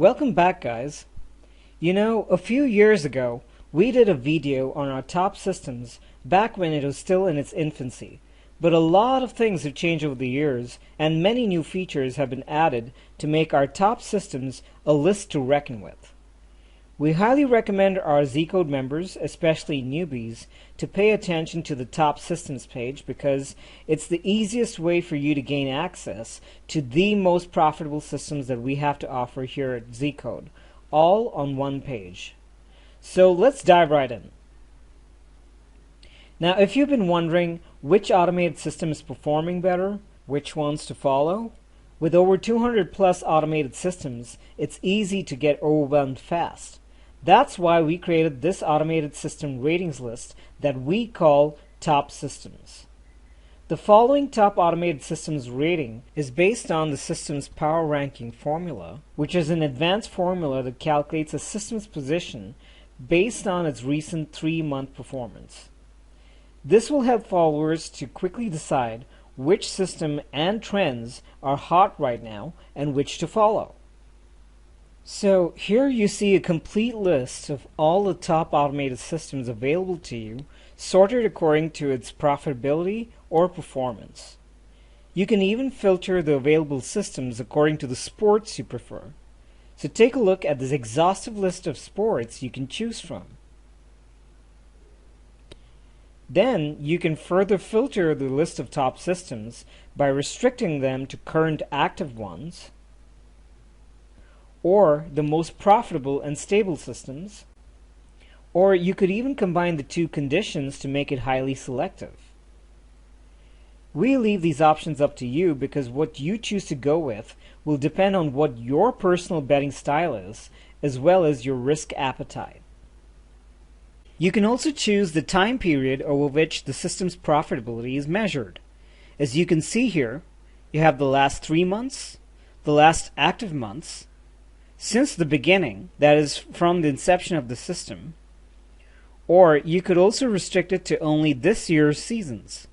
Welcome back, guys. You know, a few years ago, we did a video on our top systems back when it was still in its infancy. But a lot of things have changed over the years, and many new features have been added to make our top systems a list to reckon with. We highly recommend our Zcode members, especially newbies, to pay attention to the top systems page because it's the easiest way for you to gain access to the most profitable systems that we have to offer here at Zcode, all on one page. So let's dive right in. Now, if you've been wondering which automated system is performing better, which ones to follow, with over 200 plus automated systems, it's easy to get overwhelmed fast. That's why we created this automated system ratings list that we call Top Systems. The following top automated systems rating is based on the system's power ranking formula, which is an advanced formula that calculates a system's position based on its recent 3-month performance. This will help followers to quickly decide which system and trends are hot right now and which to follow. So here you see a complete list of all the top automated systems available to you, sorted according to its profitability or performance. You can even filter the available systems according to the sports you prefer. So take a look at this exhaustive list of sports you can choose from. Then you can further filter the list of top systems by restricting them to current active ones, or the most profitable and stable systems, or you could even combine the two conditions to make it highly selective. We leave these options up to you because what you choose to go with will depend on what your personal betting style is, as well as your risk appetite. You can also choose the time period over which the system's profitability is measured. As you can see here, you have the last 3 months, the last active months, since the beginning, that is from the inception of the system, or you could also restrict it to only this year's seasons.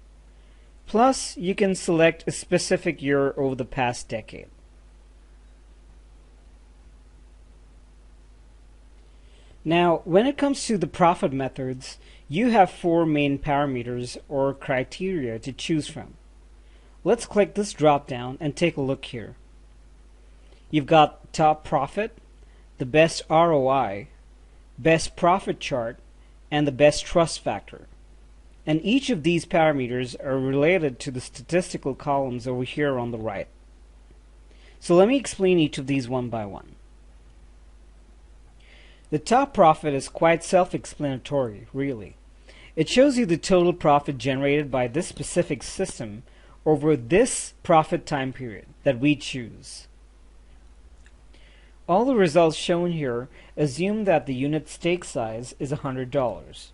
Plus, you can select a specific year over the past decade. Now, when it comes to the profit methods, you have 4 main parameters or criteria to choose from. Let's click this drop down and take a look here. You've got top profit, the best ROI, best profit chart, and the best trust factor. And each of these parameters are related to the statistical columns over here on the right. So let me explain each of these one by one. The top profit is quite self-explanatory, really. It shows you the total profit generated by this specific system over this profit time period that we choose. All the results shown here assume that the unit stake size is $100.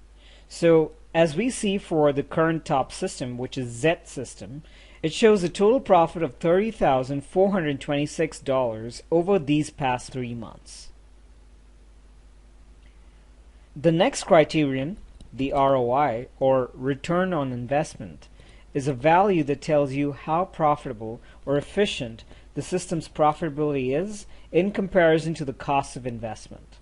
So, as we see for the current top system, which is Z system, it shows a total profit of $30,426 over these past 3 months. The next criterion, the ROI, or return on investment, is a value that tells you how profitable or efficient the system's profitability is in comparison to the cost of investment.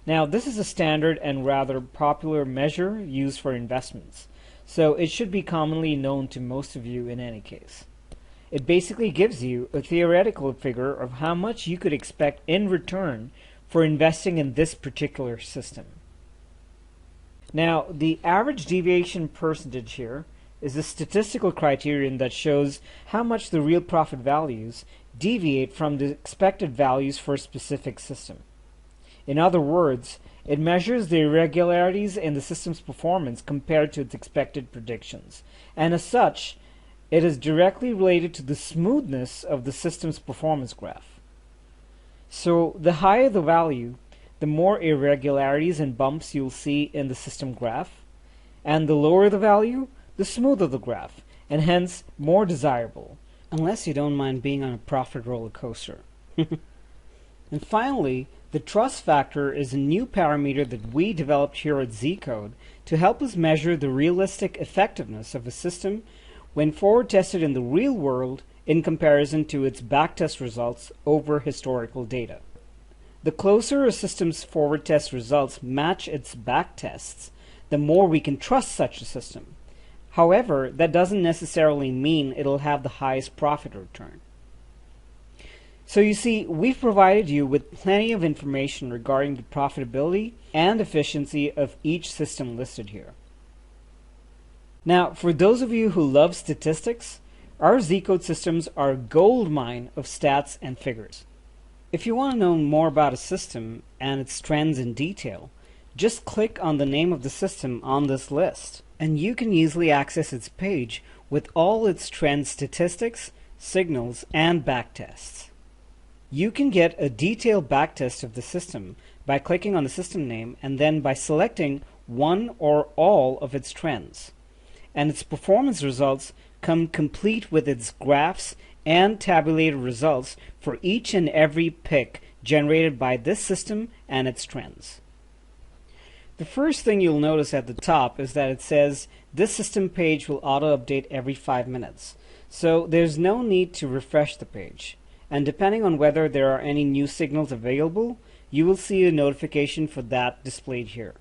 Now, this is a standard and rather popular measure used for investments, so it should be commonly known to most of you in any case. It basically gives you a theoretical figure of how much you could expect in return for investing in this particular system. Now, the average deviation percentage here is a statistical criterion that shows how much the real profit values deviate from the expected values for a specific system. In other words, it measures the irregularities in the system's performance compared to its expected predictions, and as such, it is directly related to the smoothness of the system's performance graph. So, the higher the value, the more irregularities and bumps you'll see in the system graph, and the lower the value, the smoother the graph, and hence more desirable, unless you don't mind being on a profit roller coaster. And finally, the trust factor is a new parameter that we developed here at Zcode to help us measure the realistic effectiveness of a system when forward tested in the real world in comparison to its backtest results over historical data. The closer a system's forward test results match its back tests, the more we can trust such a system. However, that doesn't necessarily mean it'll have the highest profit return. So you see, we've provided you with plenty of information regarding the profitability and efficiency of each system listed here. Now, for those of you who love statistics, our Zcode systems are a gold mine of stats and figures. If you want to know more about a system and its trends in detail, just click on the name of the system on this list, and you can easily access its page with all its trend statistics, signals, and backtests. You can get a detailed backtest of the system by clicking on the system name and then by selecting one or all of its trends. And its performance results come complete with its graphs and tabulated results for each and every pick generated by this system and its trends. The first thing you'll notice at the top is that it says this system page will auto-update every 5 minutes. So there's no need to refresh the page. And depending on whether there are any new signals available, you will see a notification for that displayed here.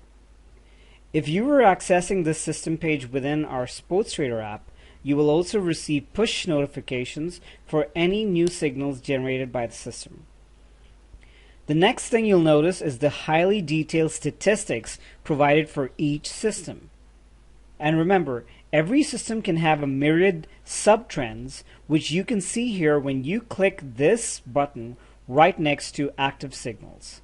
If you are accessing this system page within our SportsTrader app, you will also receive push notifications for any new signals generated by the system. The next thing you'll notice is the highly detailed statistics provided for each system. And remember, every system can have a myriad sub-trends, which you can see here when you click this button right next to active signals.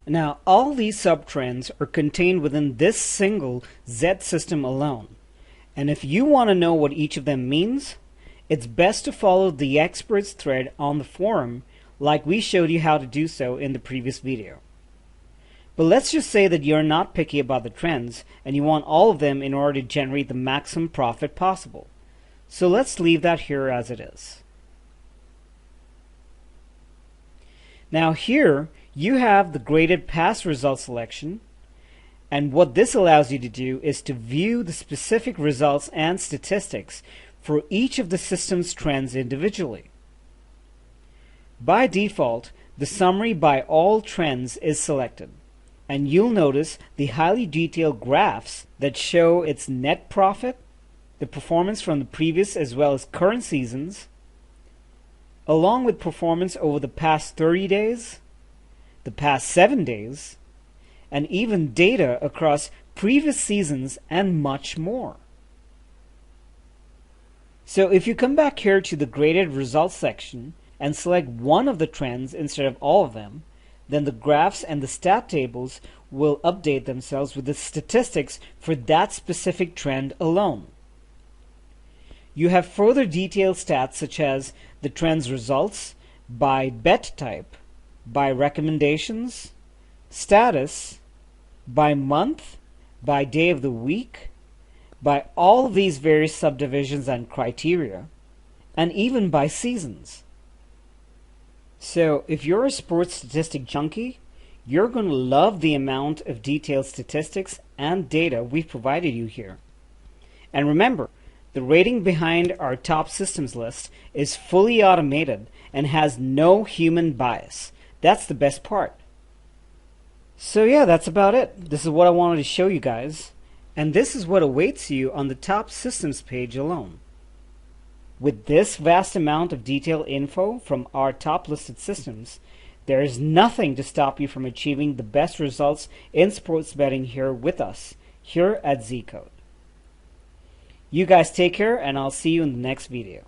Now, all these sub-trends are contained within this single Z system alone. And if you want to know what each of them means, it's best to follow the experts thread on the forum like we showed you how to do so in the previous video. But let's just say that you're not picky about the trends and you want all of them in order to generate the maximum profit possible. So let's leave that here as it is. Now here you have the graded past result selection, and what this allows you to do is to view the specific results and statistics for each of the system's trends individually. By default, the summary by all trends is selected, and you'll notice the highly detailed graphs that show its net profit, the performance from the previous as well as current seasons, along with performance over the past 30 days, the past 7 days, and even data across previous seasons and much more. So if you come back here to the graded results section and select one of the trends instead of all of them, then the graphs and the stat tables will update themselves with the statistics for that specific trend alone. You have further detailed stats such as the trend's results by bet type, by recommendations, status, by month, by day of the week, by all of these various subdivisions and criteria, and even by seasons. So if you're a sports statistic junkie, you're going to love the amount of detailed statistics and data we've provided you here. And remember, the rating behind our top systems list is fully automated and has no human bias. That's the best part. So yeah, that's about it. This is what I wanted to show you guys. And this is what awaits you on the top systems page alone. With this vast amount of detailed info from our top listed systems, there is nothing to stop you from achieving the best results in sports betting here with us, here at Zcode. You guys take care, and I'll see you in the next video.